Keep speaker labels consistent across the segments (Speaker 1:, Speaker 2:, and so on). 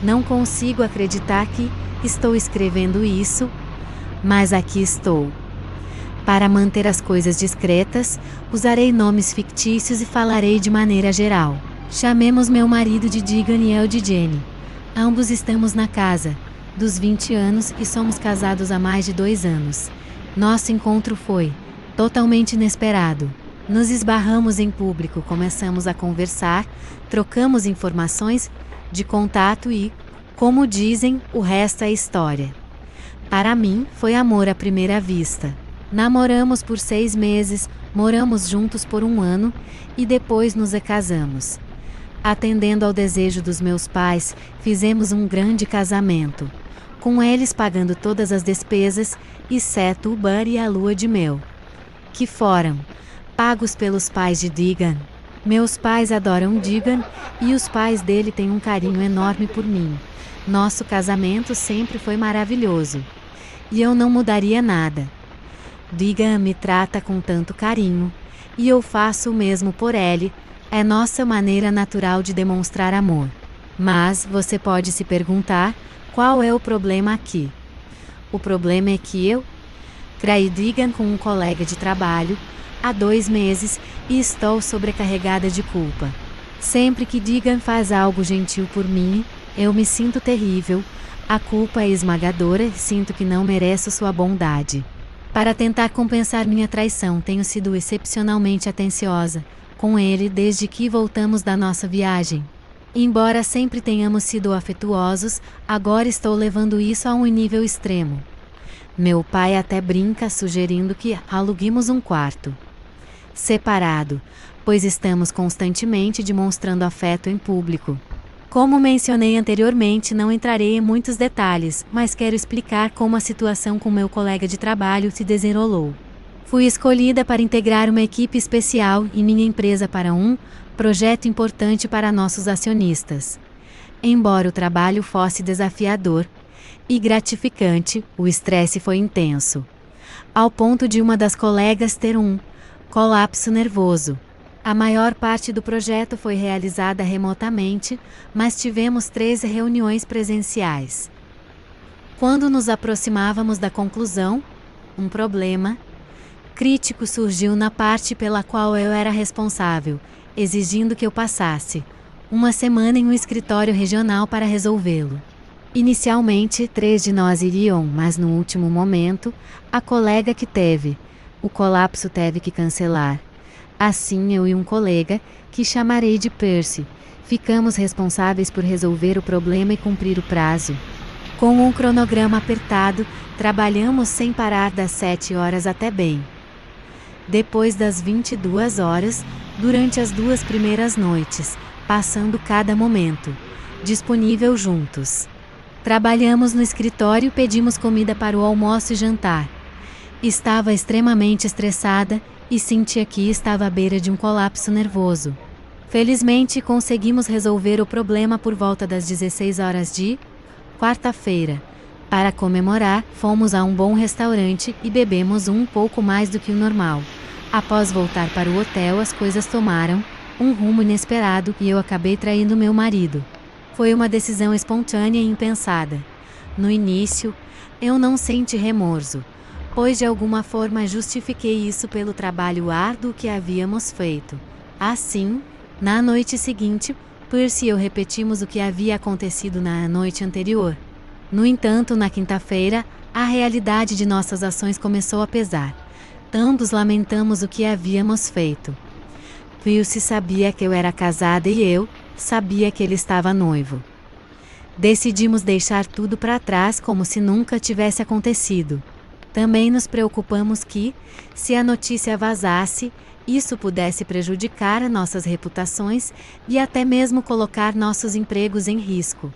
Speaker 1: Não consigo acreditar que estou escrevendo isso, mas aqui estou. Para manter as coisas discretas, usarei nomes fictícios e falarei de maneira geral. Chamemos meu marido de Deegan e eu de Jenny. Ambos estamos na casa dos 20 anos e somos casados há mais de 2 anos. Nosso encontro foi totalmente inesperado. Nos esbarramos em público, começamos a conversar, trocamos informações de contato e, como dizem, o resto é história. Para mim, foi amor à primeira vista. Namoramos por 6 meses, moramos juntos por 1 ano e depois nos casamos. Atendendo ao desejo dos meus pais, fizemos um grande casamento, com eles pagando todas as despesas, exceto o bar e a lua de mel, que foram pagos pelos pais de Deegan. Meus pais adoram Deegan e os pais dele têm um carinho enorme por mim. Nosso casamento sempre foi maravilhoso e eu não mudaria nada. Deegan me trata com tanto carinho e eu faço o mesmo por ele. É nossa maneira natural de demonstrar amor. Mas você pode se perguntar, qual é o problema aqui? O problema é que eu traí Deegan com um colega de trabalho há 2 meses e estou sobrecarregada de culpa. Sempre que Deegan faz algo gentil por mim, eu me sinto terrível. A culpa é esmagadora e sinto que não mereço sua bondade. Para tentar compensar minha traição, tenho sido excepcionalmente atenciosa com ele desde que voltamos da nossa viagem. Embora sempre tenhamos sido afetuosos, agora estou levando isso a um nível extremo. Meu pai até brinca sugerindo que aluguemos um quarto separado, pois estamos constantemente demonstrando afeto em público. Como mencionei anteriormente, não entrarei em muitos detalhes, mas quero explicar como a situação com meu colega de trabalho se desenrolou. Fui escolhida para integrar uma equipe especial em minha empresa para um projeto importante para nossos acionistas. Embora o trabalho fosse desafiador e gratificante, o estresse foi intenso, ao ponto de uma das colegas ter um colapso nervoso. A maior parte do projeto foi realizada remotamente, mas tivemos 13 reuniões presenciais. Quando nos aproximávamos da conclusão, um problema crítico surgiu na parte pela qual eu era responsável, exigindo que eu passasse 1 semana em um escritório regional para resolvê-lo. Inicialmente, 3 de nós iriam, mas no último momento, a colega que teve o colapso teve que cancelar. Assim, eu e um colega, que chamarei de Percy, ficamos responsáveis por resolver o problema e cumprir o prazo. Com um cronograma apertado, trabalhamos sem parar das 7 horas até bem depois das 22 horas, durante as 2 primeiras noites, passando cada momento disponível juntos. Trabalhamos no escritório e pedimos comida para o almoço e jantar. Estava extremamente estressada e sentia que estava à beira de um colapso nervoso. Felizmente, conseguimos resolver o problema por volta das 16 horas de quarta-feira. Para comemorar, fomos a um bom restaurante e bebemos um pouco mais do que o normal. Após voltar para o hotel, as coisas tomaram um rumo inesperado e eu acabei traindo meu marido. Foi uma decisão espontânea e impensada. No início, eu não senti remorso, pois de alguma forma justifiquei isso pelo trabalho árduo que havíamos feito. Assim, na noite seguinte, Percy e eu repetimos o que havia acontecido na noite anterior. No entanto, na quinta-feira, a realidade de nossas ações começou a pesar. Ambos lamentamos o que havíamos feito. Percy sabia que eu era casada e eu sabia que ele estava noivo. Decidimos deixar tudo para trás como se nunca tivesse acontecido. Também nos preocupamos que, se a notícia vazasse, isso pudesse prejudicar nossas reputações e até mesmo colocar nossos empregos em risco,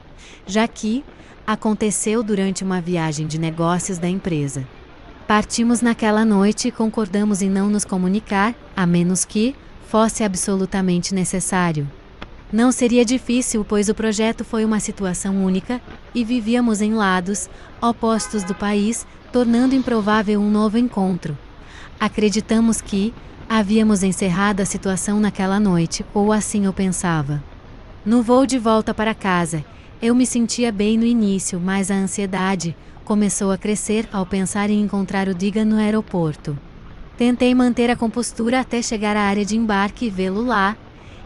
Speaker 1: já que aconteceu durante uma viagem de negócios da empresa. Partimos naquela noite e concordamos em não nos comunicar, a menos que fosse absolutamente necessário. Não seria difícil, pois o projeto foi uma situação única e vivíamos em lados opostos do país, tornando improvável um novo encontro. Acreditamos que havíamos encerrado a situação naquela noite, ou assim eu pensava. No voo de volta para casa, Eu me sentia bem no início, mas a ansiedade começou a crescer ao pensar em encontrar o Deegan no aeroporto. Tentei manter a compostura até chegar à área de embarque e vê-lo lá,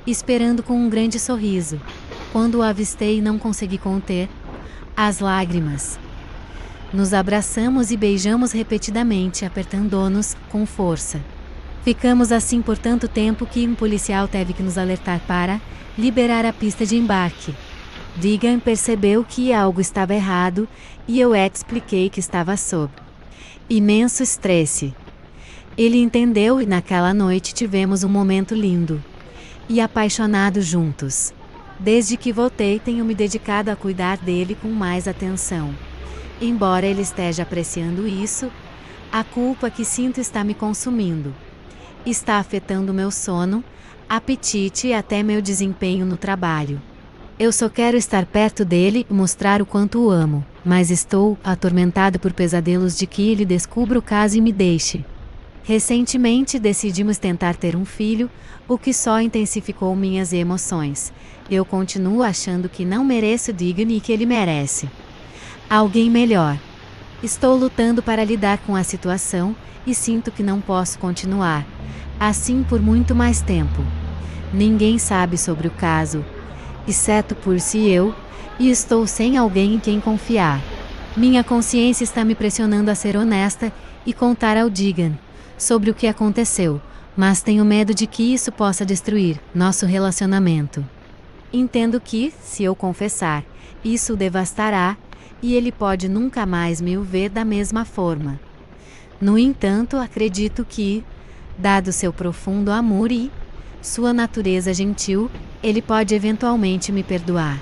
Speaker 1: esperando com um grande sorriso. Quando o avistei, não consegui conter as lágrimas. Nos abraçamos e beijamos repetidamente, apertando-nos com força. Ficamos assim por tanto tempo que um policial teve que nos alertar para liberar a pista de embarque. Deegan percebeu que algo estava errado e eu expliquei que estava sob imenso estresse. Ele entendeu e naquela noite tivemos um momento lindo e apaixonado juntos. Desde que voltei, tenho me dedicado a cuidar dele com mais atenção. Embora ele esteja apreciando isso, a culpa que sinto está me consumindo. Está afetando meu sono, apetite e até meu desempenho no trabalho. Eu só quero estar perto dele e mostrar o quanto o amo, mas estou atormentado por pesadelos de que ele descubra o caso e me deixe. Recentemente decidimos tentar ter um filho, o que só intensificou minhas emoções. Eu continuo achando que não mereço Deegan e que ele merece alguém melhor. Estou lutando para lidar com a situação e sinto que não posso continuar assim por muito mais tempo. Ninguém sabe sobre o caso, exceto por si eu, e estou sem alguém em quem confiar. Minha consciência está me pressionando a ser honesta e contar ao Deegan sobre o que aconteceu, mas tenho medo de que isso possa destruir nosso relacionamento. Entendo que, se eu confessar, isso o devastará e ele pode nunca mais me ver da mesma forma. No entanto, acredito que, dado seu profundo amor e sua natureza gentil, ele pode eventualmente me perdoar.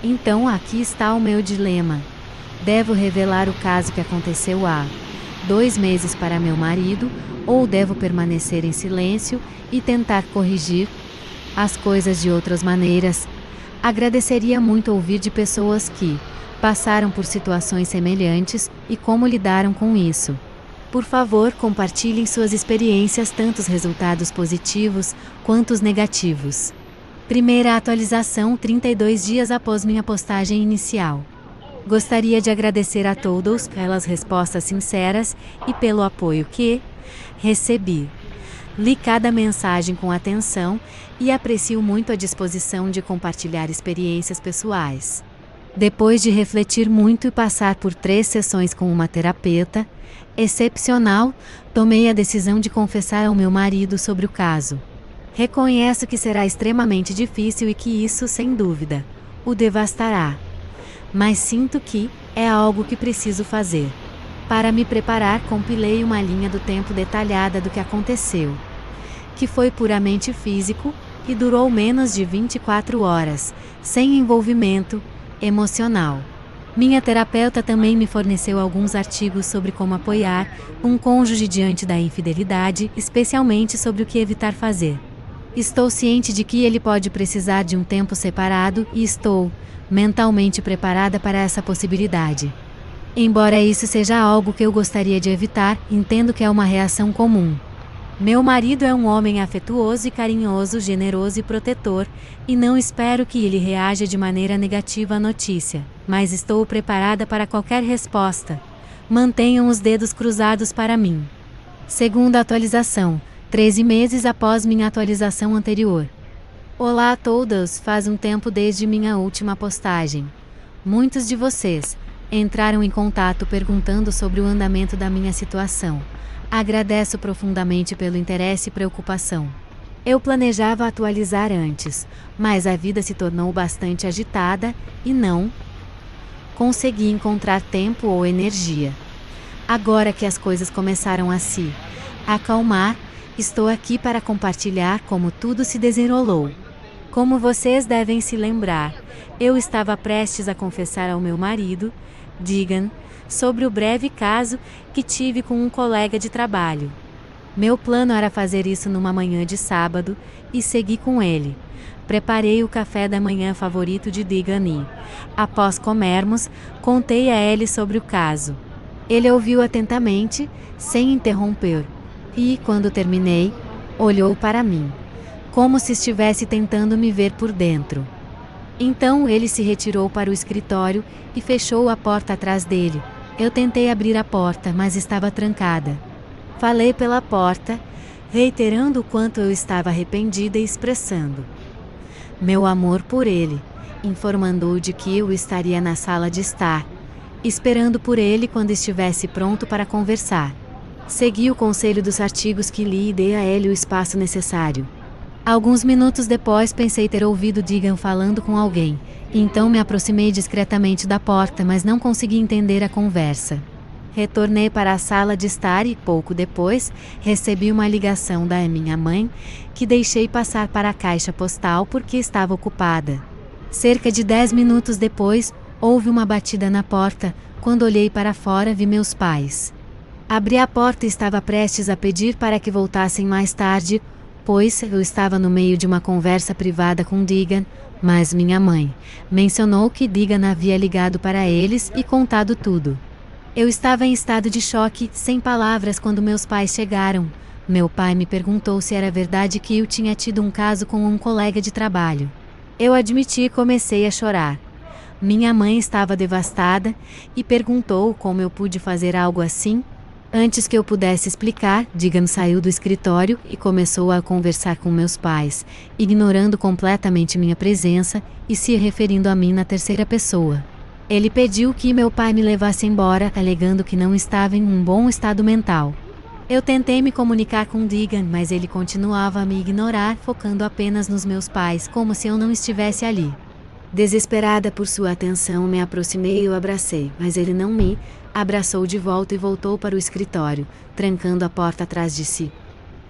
Speaker 1: Então aqui está o meu dilema. Devo revelar o caso que aconteceu há 2 meses para meu marido, ou devo permanecer em silêncio e tentar corrigir as coisas de outras maneiras? Agradeceria muito ouvir de pessoas que passaram por situações semelhantes e como lidaram com isso. Por favor, compartilhem suas experiências, tanto os resultados positivos quanto os negativos. Primeira atualização 32 dias após minha postagem inicial. Gostaria de agradecer a todos pelas respostas sinceras e pelo apoio que recebi. Li cada mensagem com atenção e aprecio muito a disposição de compartilhar experiências pessoais. Depois de refletir muito e passar por 3 sessões com uma terapeuta excepcional, tomei a decisão de confessar ao meu marido sobre o caso. Reconheço que será extremamente difícil e que isso, sem dúvida, o devastará. Mas sinto que é algo que preciso fazer. Para me preparar, compilei uma linha do tempo detalhada do que aconteceu, que foi puramente físico e durou menos de 24 horas, sem envolvimento emocional. Minha terapeuta também me forneceu alguns artigos sobre como apoiar um cônjuge diante da infidelidade, especialmente sobre o que evitar fazer. Estou ciente de que ele pode precisar de um tempo separado e estou mentalmente preparada para essa possibilidade. Embora isso seja algo que eu gostaria de evitar, entendo que é uma reação comum. Meu marido é um homem afetuoso e carinhoso, generoso e protetor, e não espero que ele reaja de maneira negativa à notícia, mas estou preparada para qualquer resposta. Mantenham os dedos cruzados para mim. Segunda atualização, 13 meses após minha atualização anterior. Olá a todos, faz um tempo desde minha última postagem. Muitos de vocês entraram em contato perguntando sobre o andamento da minha situação. Agradeço profundamente pelo interesse e preocupação. Eu planejava atualizar antes, mas a vida se tornou bastante agitada e não consegui encontrar tempo ou energia. Agora que as coisas começaram a se acalmar, estou aqui para compartilhar como tudo se desenrolou. Como vocês devem se lembrar, eu estava prestes a confessar ao meu marido, Deegan, sobre o breve caso que tive com um colega de trabalho. Meu plano era fazer isso numa manhã de sábado e segui com ele. Preparei o café da manhã favorito de Deegan e, após comermos, contei a ele sobre o caso. Ele ouviu atentamente, sem interromper, e, quando terminei, olhou para mim, como se estivesse tentando me ver por dentro. Então ele se retirou para o escritório e fechou a porta atrás dele. Eu tentei abrir a porta, mas estava trancada. Falei pela porta, reiterando o quanto eu estava arrependida e expressando meu amor por ele, informando-o de que eu estaria na sala de estar, esperando por ele quando estivesse pronto para conversar. Segui o conselho dos artigos que li e dei a ele o espaço necessário. Alguns minutos depois pensei ter ouvido Deegan falando com alguém, e então me aproximei discretamente da porta, mas não consegui entender a conversa. Retornei para a sala de estar e, pouco depois, recebi uma ligação da minha mãe, que deixei passar para a caixa postal porque estava ocupada. Cerca de 10 minutos depois, houve uma batida na porta. Quando olhei para fora, vi meus pais. Abri a porta e estava prestes a pedir para que voltassem mais tarde, pois eu estava no meio de uma conversa privada com Deegan, mas minha mãe mencionou que Deegan havia ligado para eles e contado tudo. Eu estava em estado de choque, sem palavras, quando meus pais chegaram. Meu pai me perguntou se era verdade que eu tinha tido um caso com um colega de trabalho. Eu admiti e comecei a chorar. Minha mãe estava devastada e perguntou como eu pude fazer algo assim. Antes que eu pudesse explicar, Deegan saiu do escritório e começou a conversar com meus pais, ignorando completamente minha presença e se referindo a mim na terceira pessoa. Ele pediu que meu pai me levasse embora, alegando que não estava em um bom estado mental. Eu tentei me comunicar com Deegan, mas ele continuava a me ignorar, focando apenas nos meus pais, como se eu não estivesse ali. Desesperada por sua atenção, me aproximei e o abracei, mas ele não me abraçou de volta e voltou para o escritório, trancando a porta atrás de si.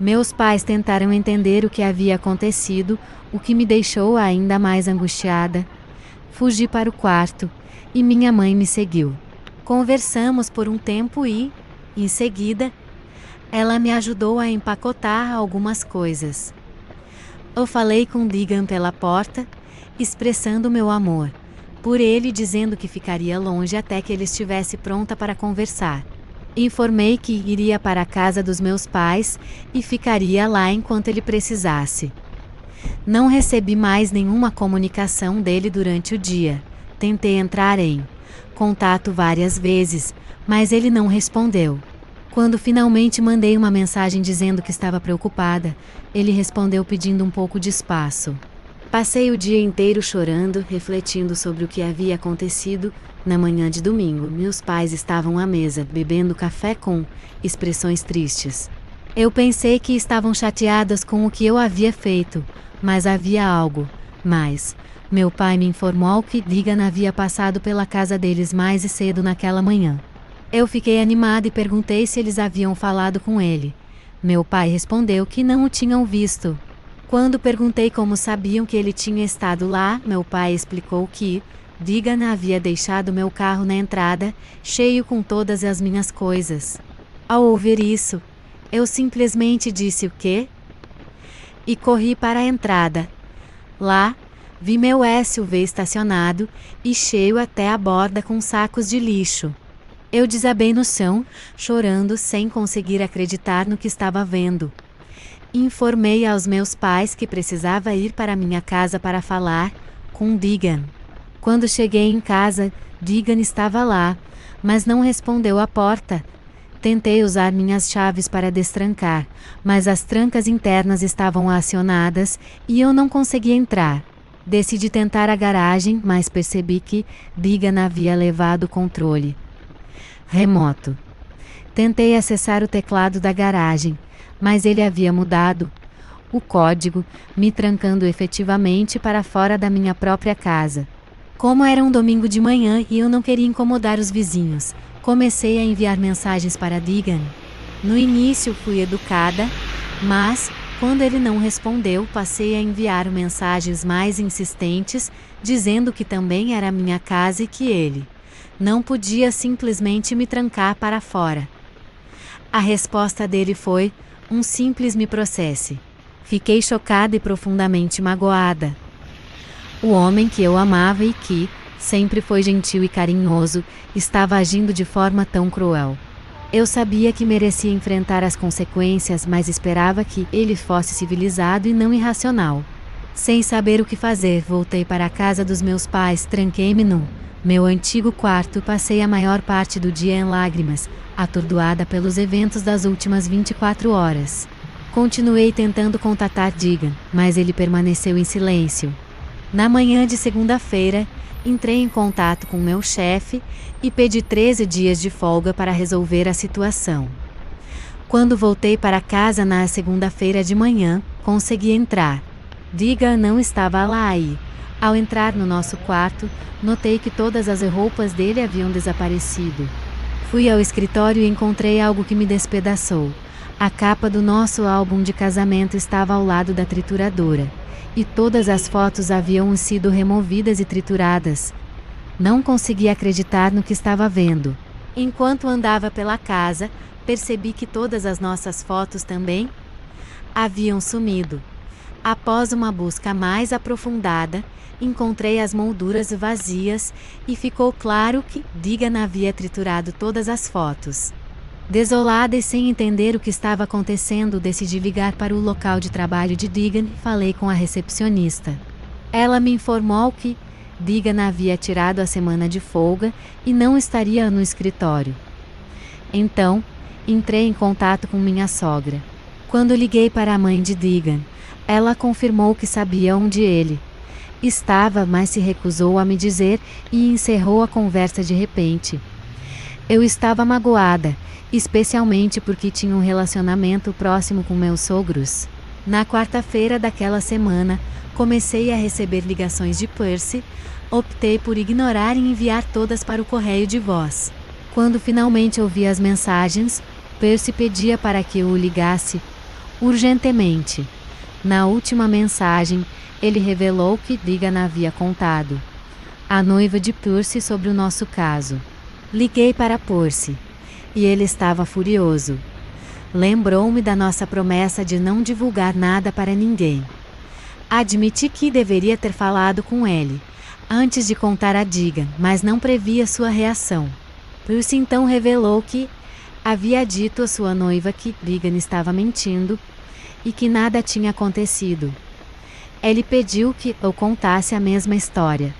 Speaker 1: Meus pais tentaram entender o que havia acontecido, o que me deixou ainda mais angustiada. Fugi para o quarto e minha mãe me seguiu. Conversamos por um tempo e, em seguida, ela me ajudou a empacotar algumas coisas. Eu falei com Deegan pela porta, expressando meu amor por ele, dizendo que ficaria longe até que ele estivesse pronta para conversar. Informei que iria para a casa dos meus pais e ficaria lá enquanto ele precisasse. Não recebi mais nenhuma comunicação dele durante o dia. Tentei entrar em contato várias vezes, mas ele não respondeu. Quando finalmente mandei uma mensagem dizendo que estava preocupada, ele respondeu pedindo um pouco de espaço. Passei o dia inteiro chorando, refletindo sobre o que havia acontecido. Na manhã de domingo, meus pais estavam à mesa, bebendo café com expressões tristes. Eu pensei que estavam chateadas com o que eu havia feito, mas havia algo mais. Meu pai me informou que Deegan havia passado pela casa deles mais cedo naquela manhã. Eu fiquei animada e perguntei se eles haviam falado com ele. Meu pai respondeu que não o tinham visto. Quando perguntei como sabiam que ele tinha estado lá, meu pai explicou que Deegan havia deixado meu carro na entrada, cheio com todas as minhas coisas. Ao ouvir isso, eu simplesmente disse o quê? E corri para a entrada. Lá, vi meu SUV estacionado e cheio até a borda com sacos de lixo. Eu desabei no chão, chorando sem conseguir acreditar no que estava vendo. Informei aos meus pais que precisava ir para minha casa para falar com Deegan. Quando cheguei em casa, Deegan estava lá, mas não respondeu à porta. Tentei usar minhas chaves para destrancar, mas as trancas internas estavam acionadas e eu não conseguia entrar. Decidi tentar a garagem, mas percebi que Deegan havia levado o controle remoto. Tentei acessar o teclado da garagem, mas ele havia mudado o código, me trancando efetivamente para fora da minha própria casa. Como era um domingo de manhã e eu não queria incomodar os vizinhos, comecei a enviar mensagens para Deegan. No início fui educada, mas, quando ele não respondeu, passei a enviar mensagens mais insistentes, dizendo que também era minha casa e que ele não podia simplesmente me trancar para fora. A resposta dele foi um simples me processe. Fiquei chocada e profundamente magoada. O homem que eu amava e que sempre foi gentil e carinhoso, estava agindo de forma tão cruel. Eu sabia que merecia enfrentar as consequências, mas esperava que ele fosse civilizado e não irracional. Sem saber o que fazer, voltei para a casa dos meus pais, tranquei-me no meu antigo quarto e passei a maior parte do dia em lágrimas, atordoada pelos eventos das últimas 24 horas. Continuei tentando contatar Deegan, mas ele permaneceu em silêncio. Na manhã de segunda-feira, entrei em contato com meu chefe e pedi 13 dias de folga para resolver a situação. Quando voltei para casa na segunda-feira de manhã, consegui entrar. Deegan não estava lá e, ao entrar no nosso quarto, notei que todas as roupas dele haviam desaparecido. Fui ao escritório e encontrei algo que me despedaçou. A capa do nosso álbum de casamento estava ao lado da trituradora, e todas as fotos haviam sido removidas e trituradas. Não conseguia acreditar no que estava vendo. Enquanto andava pela casa, percebi que todas as nossas fotos também haviam sumido. Após uma busca mais aprofundada, encontrei as molduras vazias e ficou claro que Deegan havia triturado todas as fotos. Desolada e sem entender o que estava acontecendo, decidi ligar para o local de trabalho de Deegan e falei com a recepcionista. Ela me informou que Deegan havia tirado a semana de folga e não estaria no escritório. Então, entrei em contato com minha sogra. Quando liguei para a mãe de Deegan, ela confirmou que sabia onde ele estava, mas se recusou a me dizer e encerrou a conversa de repente. Eu estava magoada, especialmente porque tinha um relacionamento próximo com meus sogros. Na quarta-feira daquela semana, comecei a receber ligações de Percy. Optei por ignorar e enviar todas para o correio de voz. Quando finalmente ouvi as mensagens, Percy pedia para que eu o ligasse urgentemente. Na última mensagem, ele revelou que Deegan havia contado à noiva de Percy sobre o nosso caso. Liguei para Percy, e ele estava furioso. Lembrou-me da nossa promessa de não divulgar nada para ninguém. Admiti que deveria ter falado com ele antes de contar a Deegan, mas não previa sua reação. Percy então revelou que havia dito à sua noiva que Deegan estava mentindo e que nada tinha acontecido. Ele pediu que eu contasse a mesma história,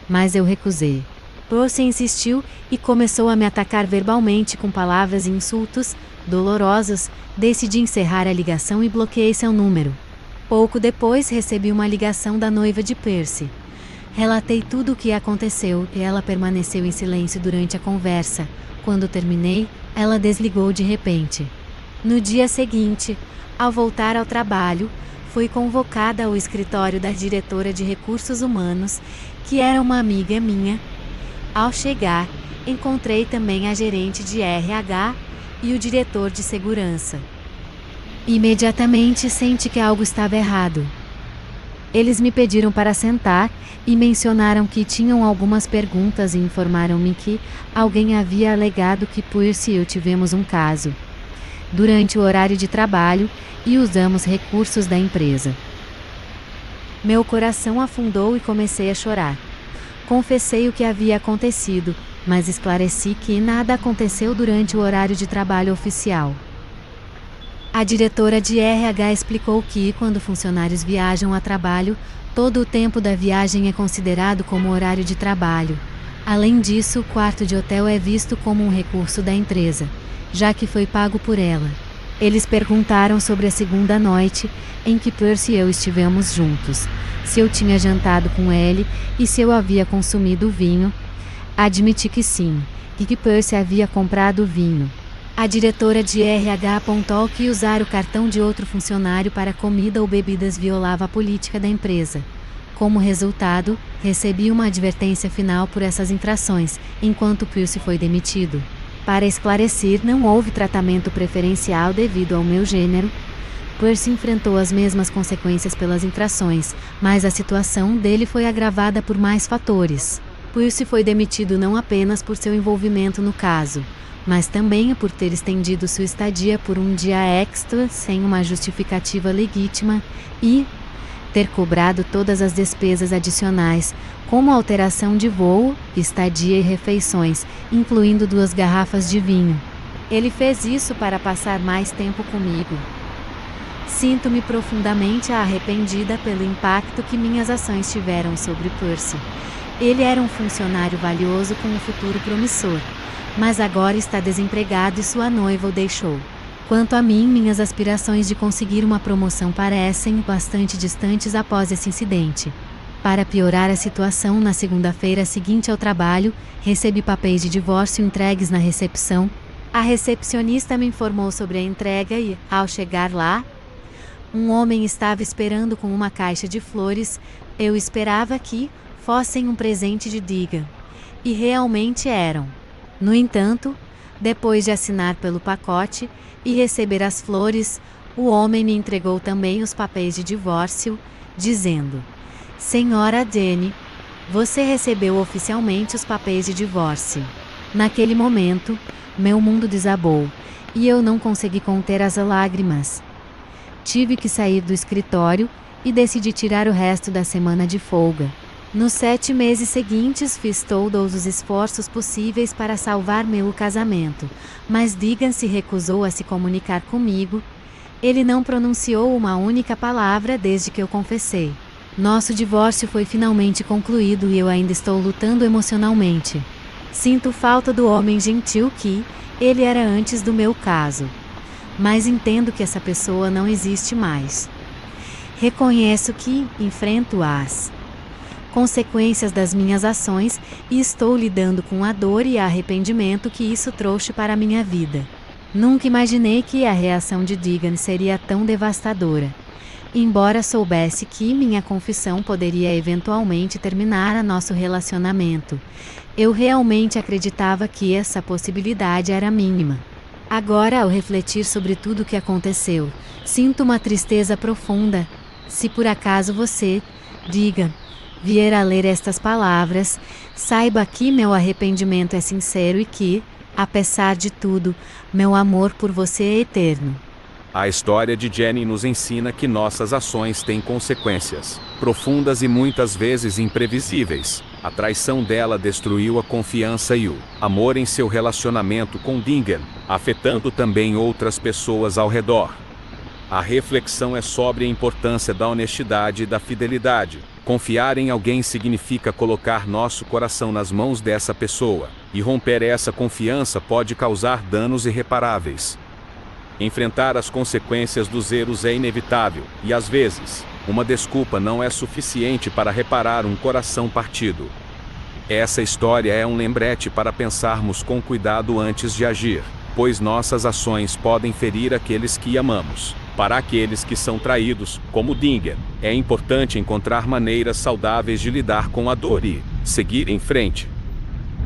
Speaker 1: mas eu recusei. Percy insistiu e começou a me atacar verbalmente com palavras e insultos dolorosos. Decidi encerrar a ligação e bloqueei seu número. Pouco depois recebi uma ligação da noiva de Percy. Relatei tudo o que aconteceu e ela permaneceu em silêncio durante a conversa. Quando terminei, ela desligou de repente. No dia seguinte, ao voltar ao trabalho, fui convocada ao escritório da diretora de recursos humanos, que era uma amiga minha. Ao chegar, encontrei também a gerente de RH e o diretor de segurança. Imediatamente senti que algo estava errado. Eles me pediram para sentar e mencionaram que tinham algumas perguntas e informaram-me que alguém havia alegado que Percy e eu tivemos um caso durante o horário de trabalho e usamos recursos da empresa. Meu coração afundou e comecei a chorar. Confessei o que havia acontecido, mas esclareci que nada aconteceu durante o horário de trabalho oficial. A diretora de RH explicou que, quando funcionários viajam a trabalho, todo o tempo da viagem é considerado como horário de trabalho. Além disso, o quarto de hotel é visto como um recurso da empresa, já que foi pago por ela. Eles perguntaram sobre a segunda noite em que Percy e eu estivemos juntos, se eu tinha jantado com ele e se eu havia consumido vinho. Admiti que sim, e que Percy havia comprado vinho. A diretora de RH apontou que usar o cartão de outro funcionário para comida ou bebidas violava a política da empresa. Como resultado, recebi uma advertência final por essas infrações, enquanto Percy foi demitido. Para esclarecer, não houve tratamento preferencial devido ao meu gênero. Percy enfrentou as mesmas consequências pelas infrações, mas a situação dele foi agravada por mais fatores. Percy foi demitido não apenas por seu envolvimento no caso, mas também por ter estendido sua estadia por um dia extra sem uma justificativa legítima e ter cobrado todas as despesas adicionais, como alteração de voo, estadia e refeições, incluindo 2 garrafas de vinho. Ele fez isso para passar mais tempo comigo. Sinto-me profundamente arrependida pelo impacto que minhas ações tiveram sobre Percy. Ele era um funcionário valioso com um futuro promissor, mas agora está desempregado e sua noiva o deixou. Quanto a mim, minhas aspirações de conseguir uma promoção parecem bastante distantes após esse incidente. Para piorar a situação, na segunda-feira seguinte ao trabalho, recebi papéis de divórcio entregues na recepção. A recepcionista me informou sobre a entrega e, ao chegar lá, um homem estava esperando com uma caixa de flores. Eu esperava que fossem um presente de Deegan. E realmente eram. No entanto, depois de assinar pelo pacote e receber as flores, o homem me entregou também os papéis de divórcio, dizendo: Senhora Jenny, você recebeu oficialmente os papéis de divórcio. Naquele momento, meu mundo desabou, e eu não consegui conter as lágrimas. Tive que sair do escritório e decidi tirar o resto da semana de folga. Nos 7 meses seguintes fiz todos os esforços possíveis para salvar meu casamento, mas Deegan se recusou a se comunicar comigo. Ele não pronunciou uma única palavra desde que eu confessei. Nosso divórcio foi finalmente concluído e eu ainda estou lutando emocionalmente. Sinto falta do homem gentil que ele era antes do meu caso. Mas entendo que essa pessoa não existe mais. Reconheço que enfrento as consequências das minhas ações e estou lidando com a dor e arrependimento que isso trouxe para a minha vida. Nunca imaginei que a reação de Deegan seria tão devastadora. Embora soubesse que minha confissão poderia eventualmente terminar nosso relacionamento, eu realmente acreditava que essa possibilidade era mínima. Agora, ao refletir sobre tudo o que aconteceu, sinto uma tristeza profunda. Se por acaso você, Deegan, vier a ler estas palavras, saiba que meu arrependimento é sincero e que, apesar de tudo, meu amor por você é eterno.
Speaker 2: A história de Jenny nos ensina que nossas ações têm consequências profundas e muitas vezes imprevisíveis. A traição dela destruiu a confiança e o amor em seu relacionamento com Deegan, afetando também outras pessoas ao redor. A reflexão é sobre a importância da honestidade e da fidelidade. Confiar em alguém significa colocar nosso coração nas mãos dessa pessoa, e romper essa confiança pode causar danos irreparáveis. Enfrentar as consequências dos erros é inevitável, e às vezes, uma desculpa não é suficiente para reparar um coração partido. Essa história é um lembrete para pensarmos com cuidado antes de agir, pois nossas ações podem ferir aqueles que amamos. Para aqueles que são traídos, como Deegan, é importante encontrar maneiras saudáveis de lidar com a dor e seguir em frente.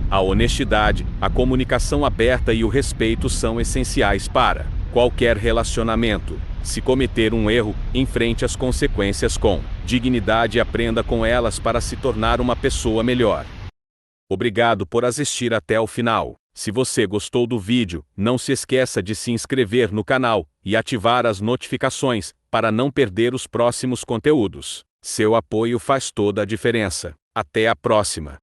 Speaker 2: A honestidade, a comunicação aberta e o respeito são essenciais para qualquer relacionamento. Se cometer um erro, enfrente as consequências com dignidade e aprenda com elas para se tornar uma pessoa melhor. Obrigado por assistir até o final. Se você gostou do vídeo, não se esqueça de se inscrever no canal e ativar as notificações para não perder os próximos conteúdos. Seu apoio faz toda a diferença. Até a próxima!